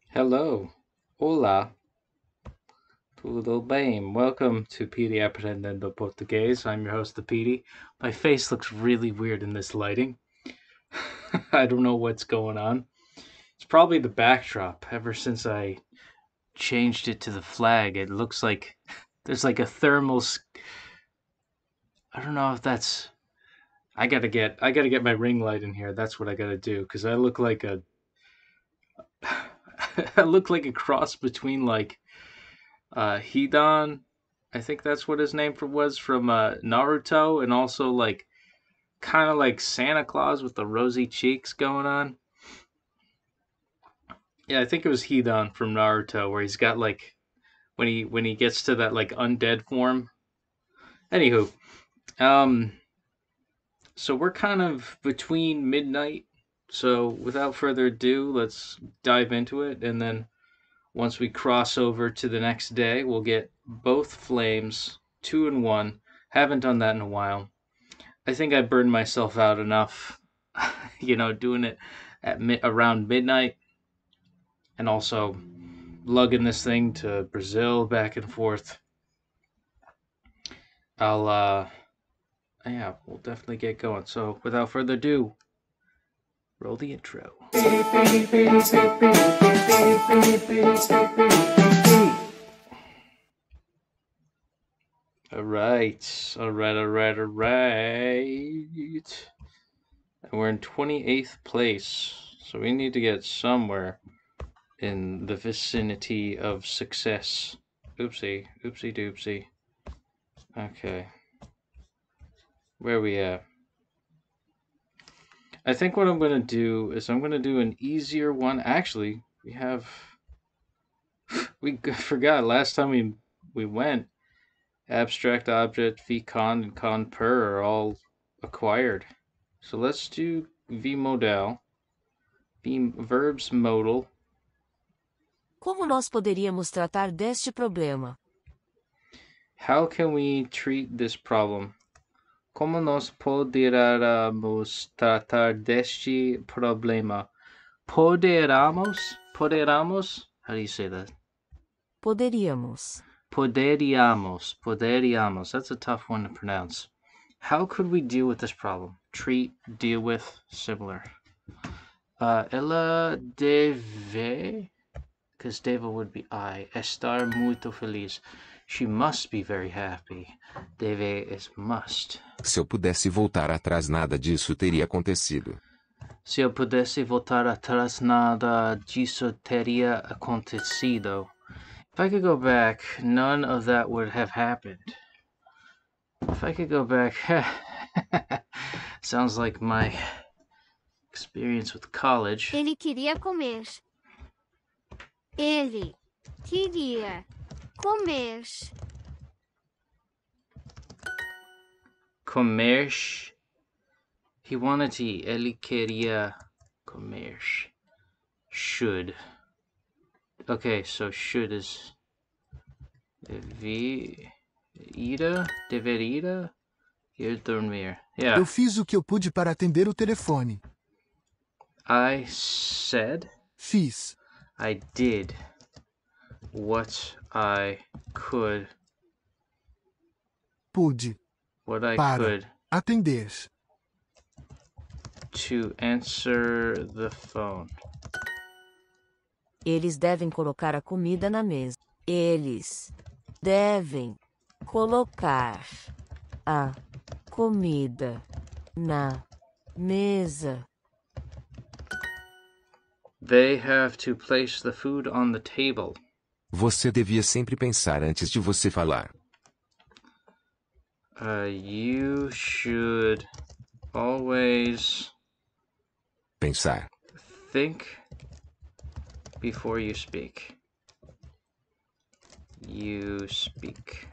Hello, hola, tudo bem? Welcome to Petey Aprendendo Português. I'm your host, the Petey. My face looks really weird in this lighting. I don't know what's going on. It's probably the backdrop. Ever since I changed it to the flag, it looks like there's like a thermal. I don't know if that's. I gotta get my ring light in here. That's what I gotta do because I look like a. I look like a cross between like Hidan, I think that's what his name was from Naruto, and also like kind of like Santa Claus with the rosy cheeks going on. Yeah, I think it was Hidan from Naruto where he's got like when he gets to that like undead form. Anywho, um, so we're kind of between midnight. So without further ado, let's dive into it, and then once we cross over to the next day, we'll get both flames, two in one. Haven't done that in a while. I think I burned myself out enough, doing it at around midnight, and also lugging this thing to Brazil back and forth. I'll, yeah, we'll definitely get going. So, without further ado, roll the intro. All right, all right, all right, all right. And we're in 28th place, so we need to get somewhere in the vicinity of success. Oopsie, oopsie doopsie. Okay. Where are we at? I think what I'm going to do is I'm going to do an easier one. Actually, we forgot last time we went, abstract object, vcon, and conper are all acquired. So let's do vmodal, verbs modal. Como nós poderíamos tratar deste problema? How can we treat this problem? Como nós poderamos tratar deste problema? Poderamos? Poderamos? How do you say that? Poderíamos. Poderiamos. That's a tough one to pronounce. How could we deal with this problem? Treat, deal with, similar. Ela deve, because deve would be I, estar muito feliz. She must be very happy. Deve is must. Se eu pudesse voltar atrás, nada disso teria acontecido. Se eu pudesse voltar atrás, nada disso teria acontecido. If I could go back, none of that would have happened. If I could go back, sounds like my experience with college. Ele queria comer. Ele queria comer. Comer. He wanted to eat. Ele queria comer. Should. Okay, so should is deveria ir dormir. Yeah. Eu fiz o que eu pude para atender o telefone. I said. Fiz. I did what I could. Pude. What I Para could atender. to answer the phone. Eles devem colocar a comida na mesa. Eles devem colocar a comida na mesa. They have to place the food on the table. Você devia sempre pensar antes de você falar. You should always Pensar. think before you speak. You speak.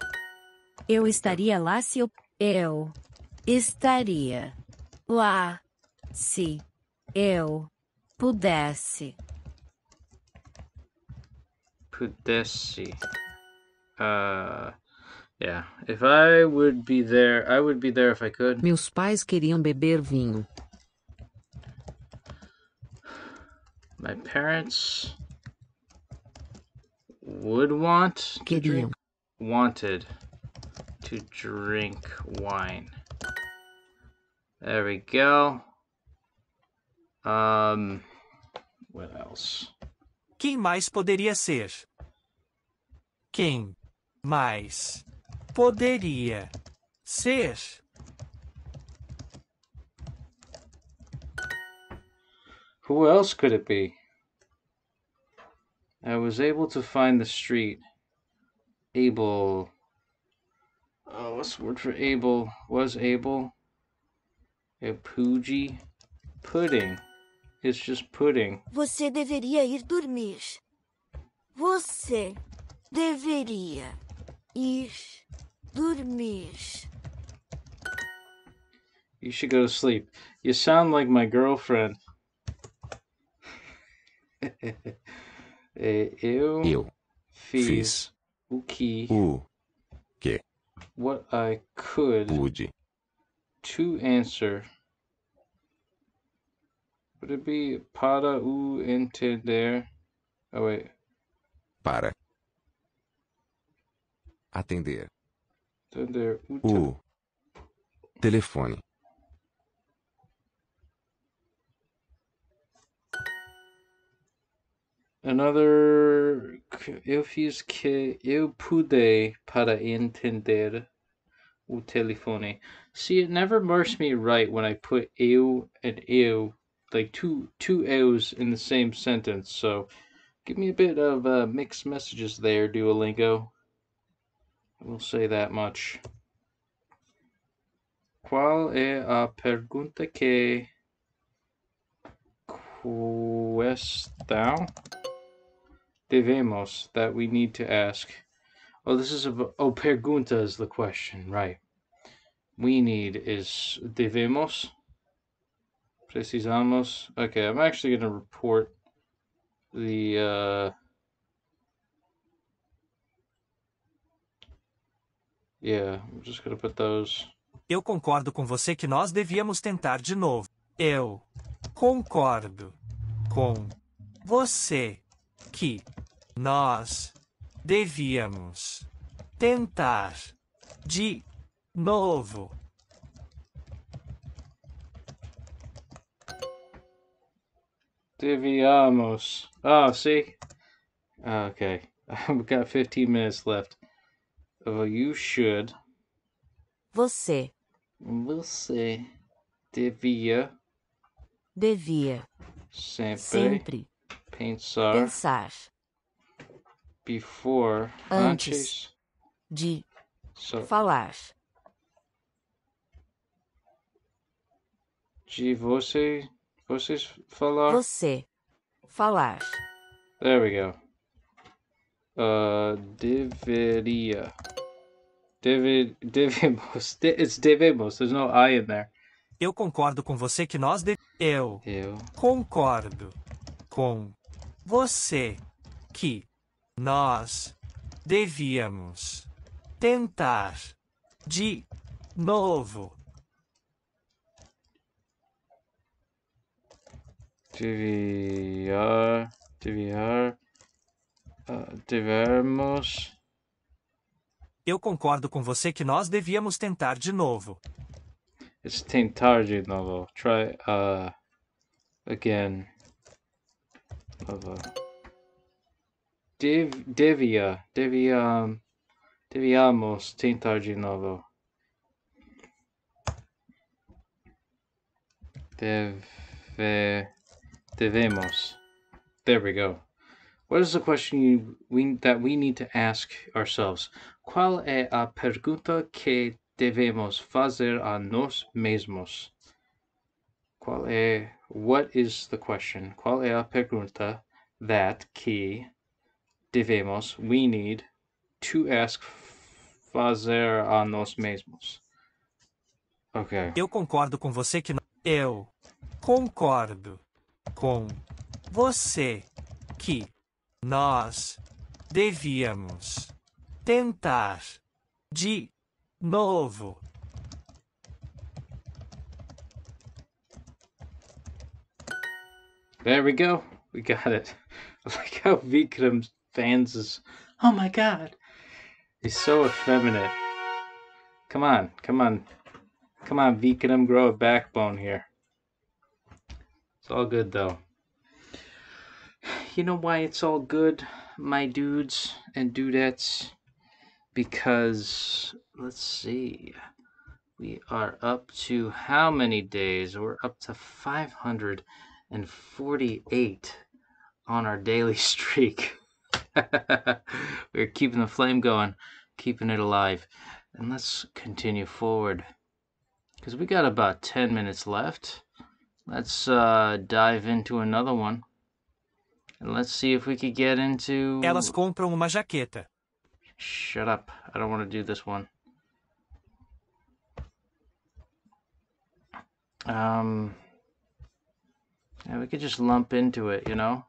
Eu estaria lá se eu... Eu estaria lá se eu pudesse. Pudesse. Yeah. If I would be there, I would be there if I could. Meus pais queriam beber vinho. My parents would want to Queriam. drink, wanted to drink wine. There we go. What else? Quem mais poderia ser? Quem mais poderia ser? Who else could it be? I was able to find the street. Able. Oh, what's the word for able? Was able. A Poogie. Pudding. It's just pudding. Você deveria ir dormir. Você deveria ir dormir. You should go to sleep. You sound like my girlfriend. Eu Eu fiz fiz o que o que what I could pude to answer. Would it be para o entender? Oh wait. para atender Entender o telefone. Another. Eu fiz que eu pude para entender o telefone. See, it never marks me right when I put eu and eu, like two eus in the same sentence. So, give me a bit of mixed messages there, Duolingo. I will say that much. Qual é a pergunta que questão devemos that we need to ask? Oh, this is pergunta is the question, right? We need is devemos. Precisamos. Okay, I'm actually going to report the yeah, I'm just going to put those. Eu concordo com você que nós devíamos tentar de novo. Eu concordo com você que nós devíamos tentar de novo. Devíamos. Oh, see? Okay. I've got 15 minutes left. Oh, you should. Você Você devia devia sempre pensar pensar before antes de so, falar. de vocês falar. Você falar. There we go. Deveria. Devemos. It's devemos. There's no I in there. Eu concordo com você que nós Eu concordo com você que nós devíamos tentar de novo. Devemos. Eu concordo com você que nós devíamos tentar de novo. It's tentar de novo. Try again. Novo. Devíamos tentar de novo. Devemos. There we go. What is the question that we need to ask ourselves? Qual é a pergunta que devemos fazer a nós mesmos? What is the question? Qual é a pergunta that we need to ask fazer a nós mesmos? Okay. Eu concordo com você que Eu concordo com você que nós devíamos tentar de novo. There we go. We got it. I like how Vikram fans his Oh my god. He's so effeminate. Come on, come on. Come on, Vikram, grow a backbone here. It's all good though. You know why it's all good, my dudes and dudettes? Because, let's see, we are up to how many days? We're up to 548 on our daily streak. We're keeping the flame going, keeping it alive. And let's continue forward, because we got about 10 minutes left. Let's dive into another one. And let's see if we could get into... Elas compram uma jaqueta. Shut up. I don't want to do this one. Yeah, we could just lump into it, you know?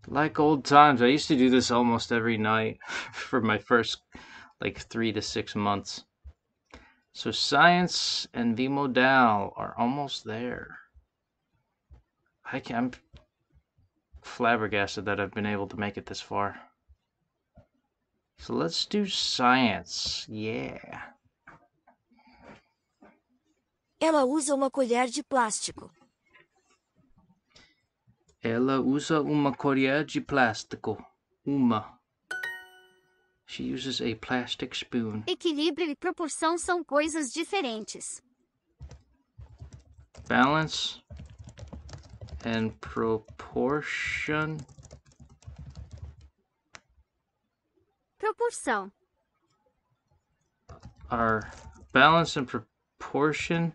Like old times. I used to do this almost every night for my first, 3 to 6 months. So science and the modal are almost there. I'm flabbergasted that I've been able to make it this far. So let's do science. Yeah. Ela usa uma colher de plástico. Ela usa uma colher de plástico. Uma. She uses a plastic spoon. Equilíbrio e proporção são coisas diferentes. Balance and proportion. Proporção. Our balance and proportion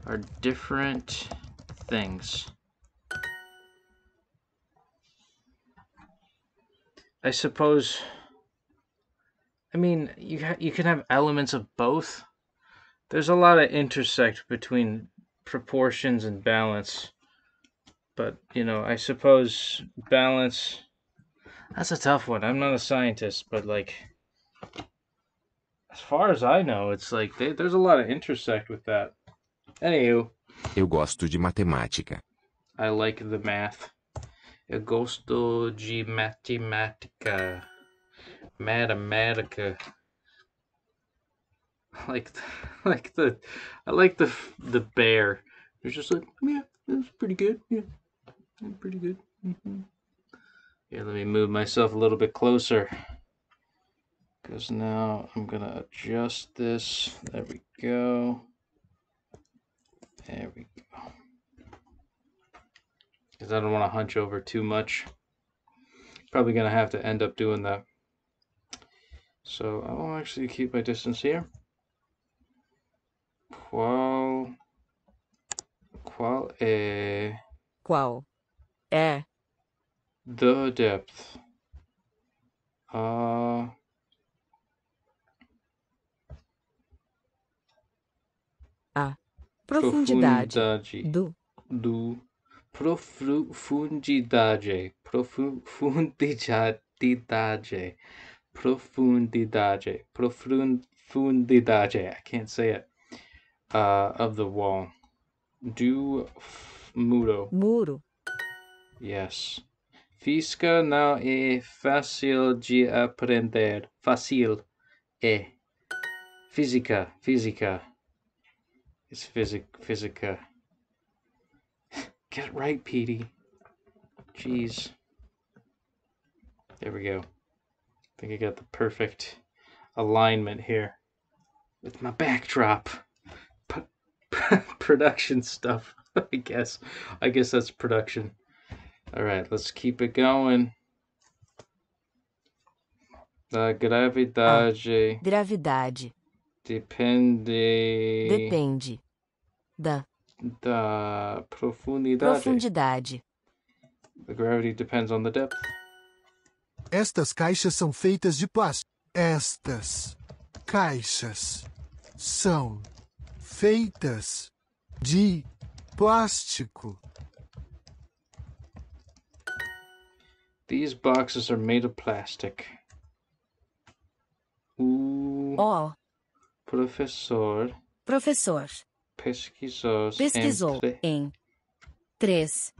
are different things. I suppose. I mean, you can have elements of both. There's a lot of intersect between proportions and balance. But, I suppose balance... That's a tough one. I'm not a scientist, but, as far as I know, it's there's a lot of intersect with that. Anywho. Eu gosto de matemática. I like the math. Eu gosto de matemática. Mathematica. I like the bear. It's just yeah, that's pretty good. Yeah, pretty good. Mm-hmm. Yeah, let me move myself a little bit closer, because now I'm gonna adjust this. There we go. There we go. Because I don't want to hunch over too much. Probably gonna have to end up doing that. So I'll actually keep my distance here. Qual é the depth a profundidade do profundidade I can't say it. Of the wall. Muro. Yes. Física não é fácil de aprender. Fácil é. Física. It's physica. Get it right, Petey. Jeez. There we go. I think I got the perfect alignment here with my backdrop. Production stuff. I guess that's production. All right, let's keep it going. Da gravidade. Gravidade. Depende. Da profundidade. The gravity depends on the depth. Estas caixas são feitas de plástico. Estas caixas são feitas de plástico. These boxes are made of plastic. Professor pesquisou em três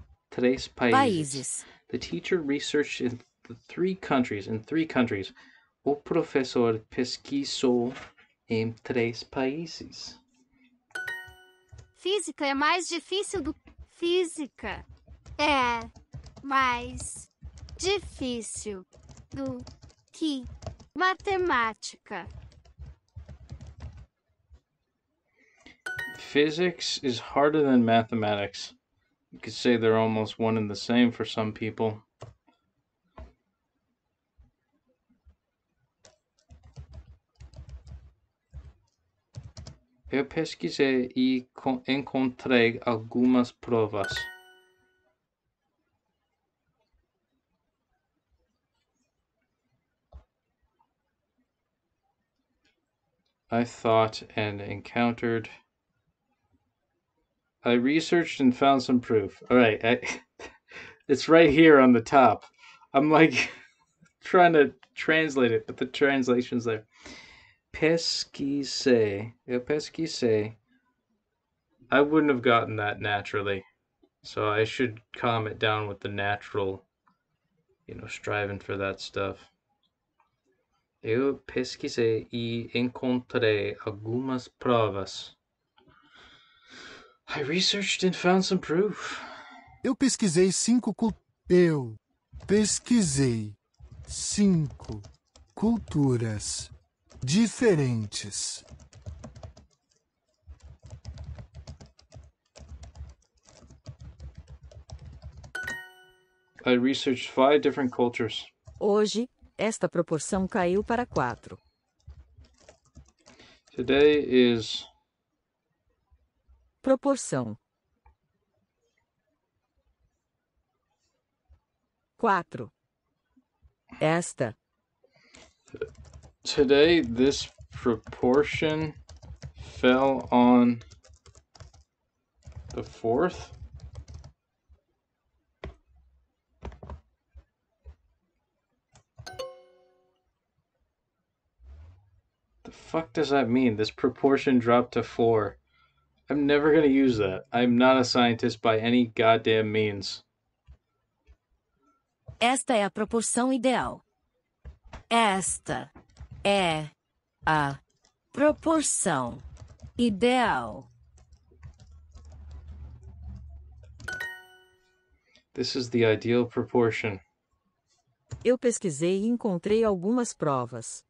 países. The teacher researched in in 3 countries, o professor pesquisou em 3 países. Física é mais difícil do... Física é mais difícil do que matemática. Physics is harder than mathematics. You could say they're almost one and the same for some people. Eu pesquisei e encontrei algumas provas. I thought and encountered. I researched and found some proof. All right, it's right here on the top. I'm like trying to translate it, but the translation's there. Pesquisei. Eu pesquisei. I wouldn't have gotten that naturally. So I should calm it down with the natural, striving for that stuff. Eu pesquisei e encontrei algumas provas. I researched and found some proof. Eu pesquisei 5 culturas diferentes. I researched 5 different cultures. Hoje, esta proporção caiu para 4. Today is... Proporção 4. Esta. Today, this proportion fell on the 4th. The fuck does that mean? This proportion dropped to 4. I'm never going to use that. I'm not a scientist by any goddamn means. Esta é a proporção ideal. Esta é a proporção ideal. This is the ideal proportion. Eu pesquisei e encontrei algumas provas.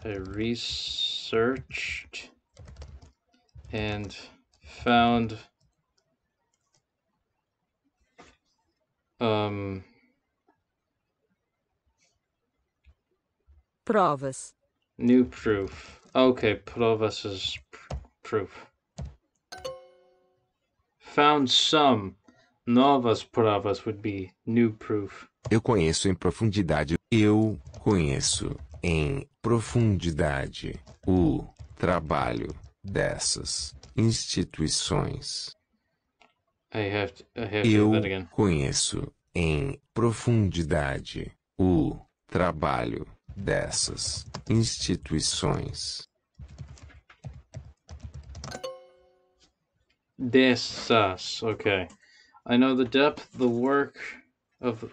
I researched and found Provas. new proof. Okay, provas is proof. Found some. Novas provas would be new proof. Eu conheço em profundidade. Eu conheço em profundidade o trabalho dessas instituições. I have to Eu do that again. conheço em profundidade o trabalho dessas instituições. Dessas. Okay. I know in depth the work of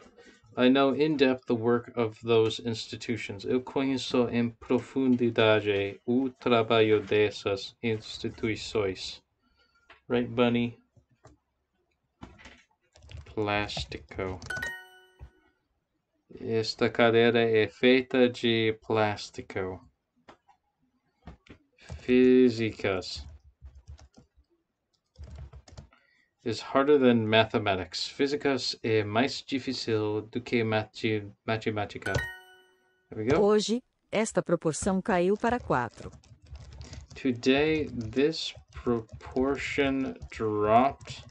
those institutions. Eu conheço em profundidade o trabalho dessas instituições. Right, Bunny? Plástico. Esta cadeira é feita de plástico. Físicas is harder than mathematics. Físicas é mais difícil do que matemática. There we go. Hoje, esta proporção caiu para 4. Today, this proportion dropped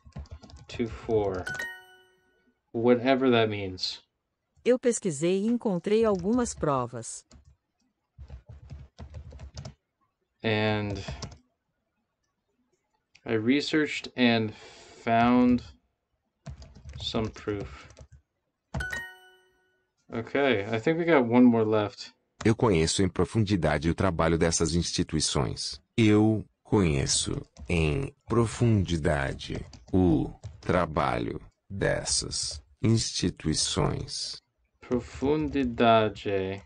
to 4. Whatever that means. Eu pesquisei e encontrei algumas provas. And I researched and found some proof. Okay, I think we got one more left. Eu conheço em profundidade o trabalho dessas instituições. Eu conheço em profundidade o trabalho dessas instituições. Profundidade.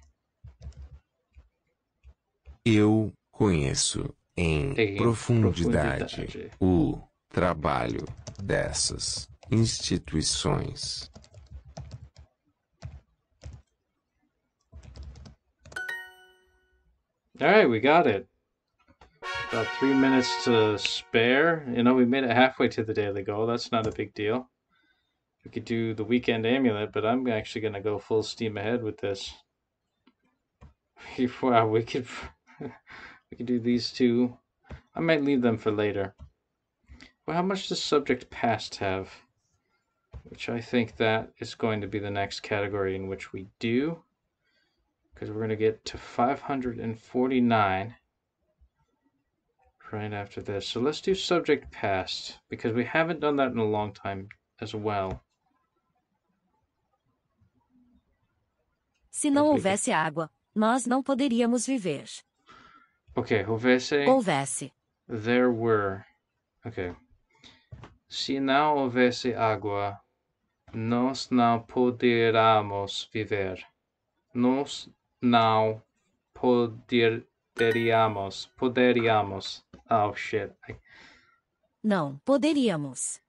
Eu conheço em Em profundidade profundidade. o trabalho dessas instituições. Alright, we got it. About 3 minutes to spare. You know, we made it halfway to the daily goal. That's not a big deal. We could do the weekend amulet, but I'm actually going to go full steam ahead with this. Wow, we could do these two. I might leave them for later. Well, how much does subject past have? Which I think that is going to be the next category in which we do. Because we're going to get to 549 right after this. So let's do subject past, because we haven't done that in a long time as well. Se não houvesse água, nós não poderíamos viver. Okay, Houvesse. there were. Okay. Se não houvesse água, nós não poderíamos viver. Nós não poderíamos. Oh shit. Não poderíamos.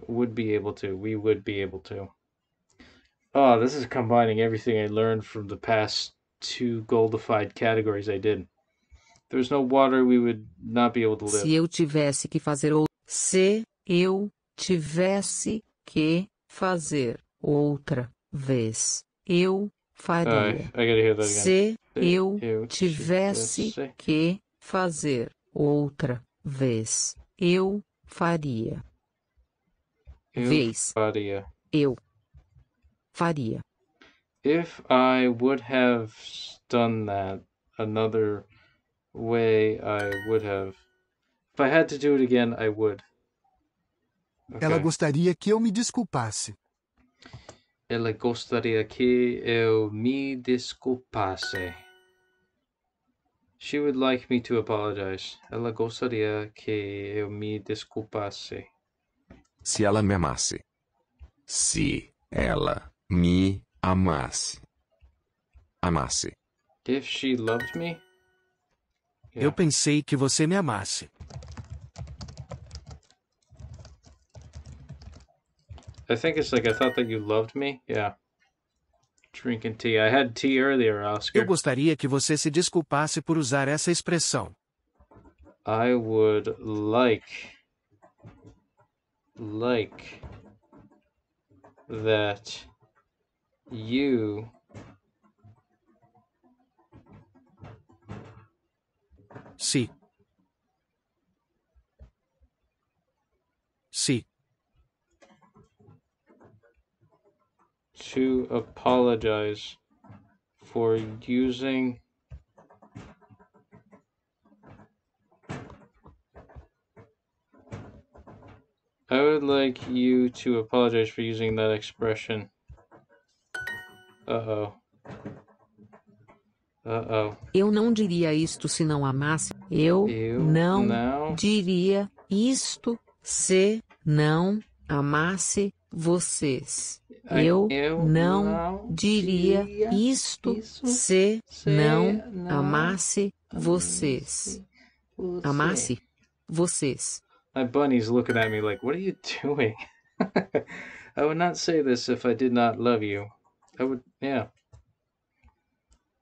Would be able to. We would be able to. Oh, this is combining everything I learned from the past 2 goldified categories I did. If there was no water, we would not be able to live. Se eu tivesse que fazer outra vez, eu faria. I gotta hear that again. Se eu tivesse que fazer outra vez, eu faria. Eu faria. If I would have done that another way, I would have. If I had to do it again, I would. Okay. Ela gostaria que eu me desculpasse. Ela gostaria que eu me desculpasse. She would like me to apologize. Ela gostaria que eu me desculpasse. Se ela me amasse. Se ela me amasse. Amasse. If she loved me? Eu pensei que você me amasse. I think it's like I thought that you loved me. Yeah. Drinking tea. I had tea earlier, Oscar. Eu gostaria que você se desculpasse por usar essa expressão. I would like that you Se to apologize for using I would like you to apologize for using that expression. Uh-oh. Eu não diria isto se não amasse. Eu não diria isto se não amasse vocês. Eu não diria isto se não amasse vocês. Amasse vocês. My bunny's looking at me like, what are you doing? I would not say this if I did not love you. I would, yeah.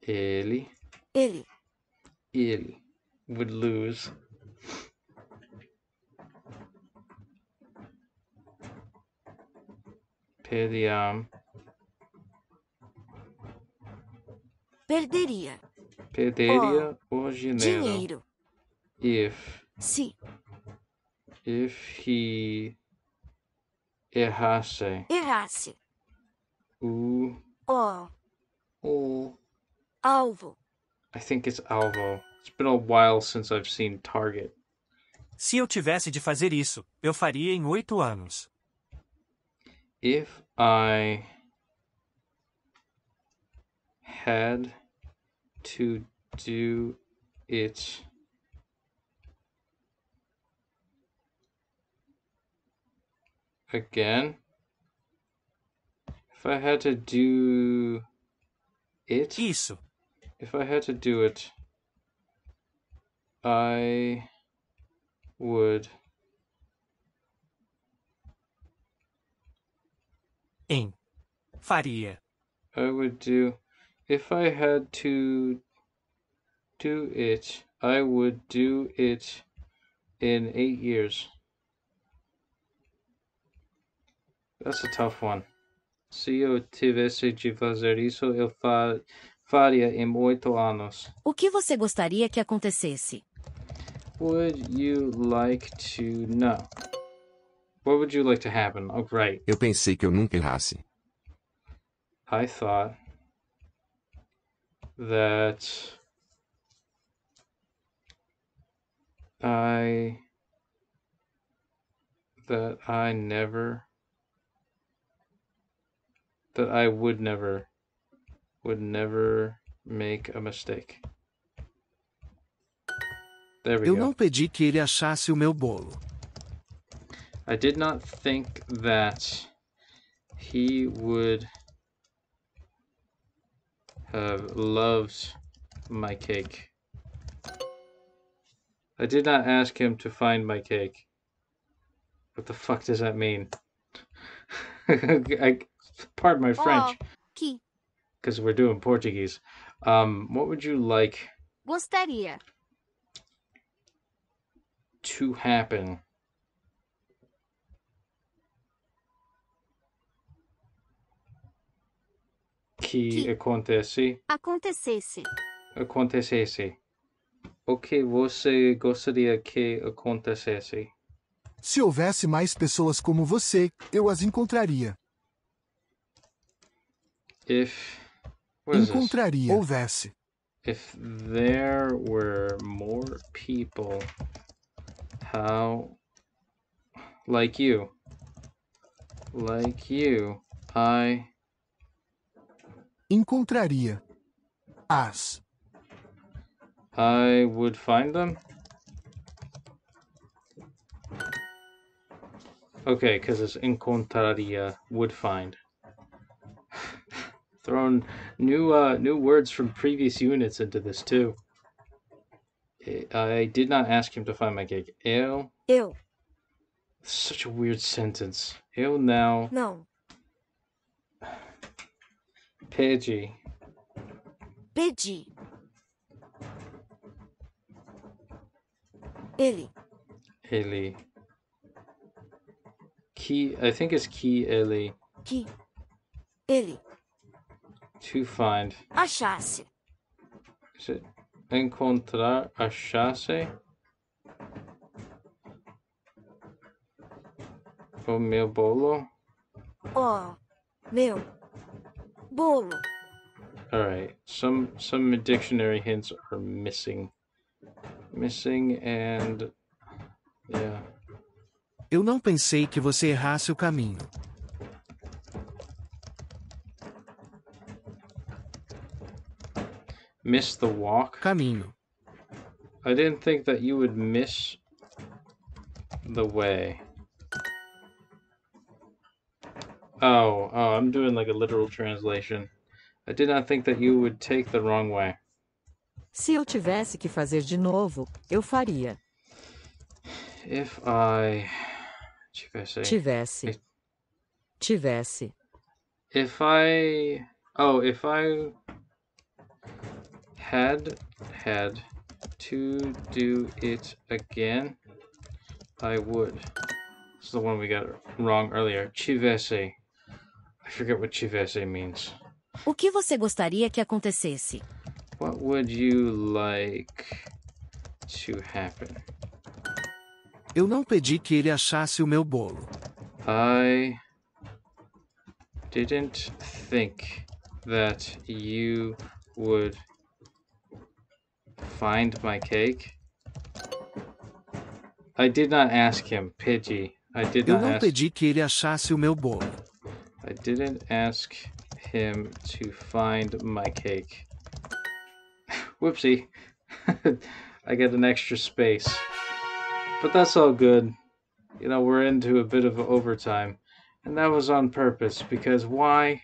Ele would lose. Perderia o dinheiro. If he errasse o alvo. I think it's alvo. It's been a while since I've seen target. Se eu tivesse de fazer isso, eu faria em 8 anos. If I had to do it again, if I had to do It? Isso. If I had to do it, I would. Em. Faria. I would do. If I had to do it, I would do it in 8 years. That's a tough one. Se eu tivesse de fazer isso, eu faria em 8 anos. O que você gostaria que acontecesse? Would you like to know? What would you like to happen? Oh, right. Eu pensei que eu nunca errasse. I thought that I would never make a mistake. There we Eu go. não pedi que ele achasse o meu bolo. I did not think that he would have loved my cake. I did not ask him to find my cake. What the fuck does that mean? Pardon my French, Que because we're doing Portuguese. What would you like gostaria to happen? Que acontecesse. Acontecesse. O que você gostaria que acontecesse? Se houvesse mais pessoas como você, eu as encontraria. If what is this? Encontraria. Houvesse. If there were more people, how like you, I Encontraria. As. I would find them. Okay, because it's encontraria, would find. Throwing new words from previous units into this too. I did not ask him to find my cake. Eu. Such a weird sentence. Eu não. Não. Pedi. Pedi. Ele. I think it's que ele. Que. Ele. To find. Achasse. Is it encontrar, achasse? O meu bolo? Oh. Meu. Bolo. Alright, some dictionary hints are missing. And yeah. Eu não pensei que você errasse o caminho. Miss the walk? Caminho. I didn't think that you would miss the way. Oh, I'm doing like a literal translation. I did not think that you would take the wrong way. Se eu tivesse que fazer de novo, eu faria. If I... Tivesse. If I had to do it again, I would. This is the one we got wrong earlier. Tivesse. I forget what tivesse means. O que você gostaria que acontecesse? What would you like to happen? Eu não pedi que ele achasse o meu bolo. I didn't think that you would find my cake. I did not ask him, Pidgey. Eu não pedi que ele achasse o meu bolo. I didn't ask him to find my cake. Whoopsie. I get an extra space. But that's all good. You know, we're into a bit of overtime. And that was on purpose, because why?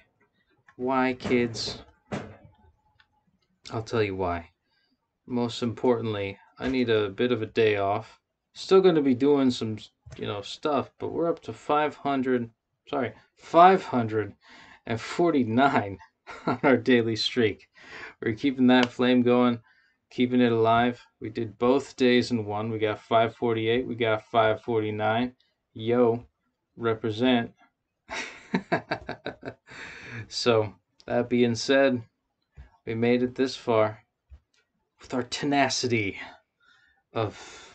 Why, kids? I'll tell you why. Most importantly, I need a bit of a day off. Still going to be doing some, stuff, but we're up to 549 on our daily streak. We're keeping that flame going, keeping it alive. We did both days in one. We got 548, we got 549. Yo, represent. So, that being said, we made it this far with our tenacity of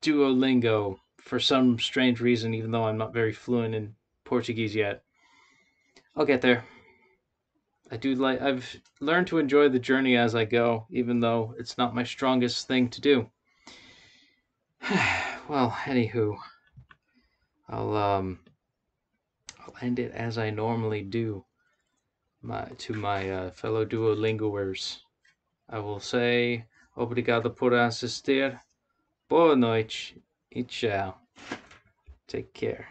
Duolingo for some strange reason, even though I'm not very fluent in Portuguese yet. I'll get there. I've learned to enjoy the journey as I go, even though it's not my strongest thing to do. Well, anywho, I'll end it as I normally do. To my fellow Duolingoers, I will say obrigado por assistir. Boa noite e tchau. Take care.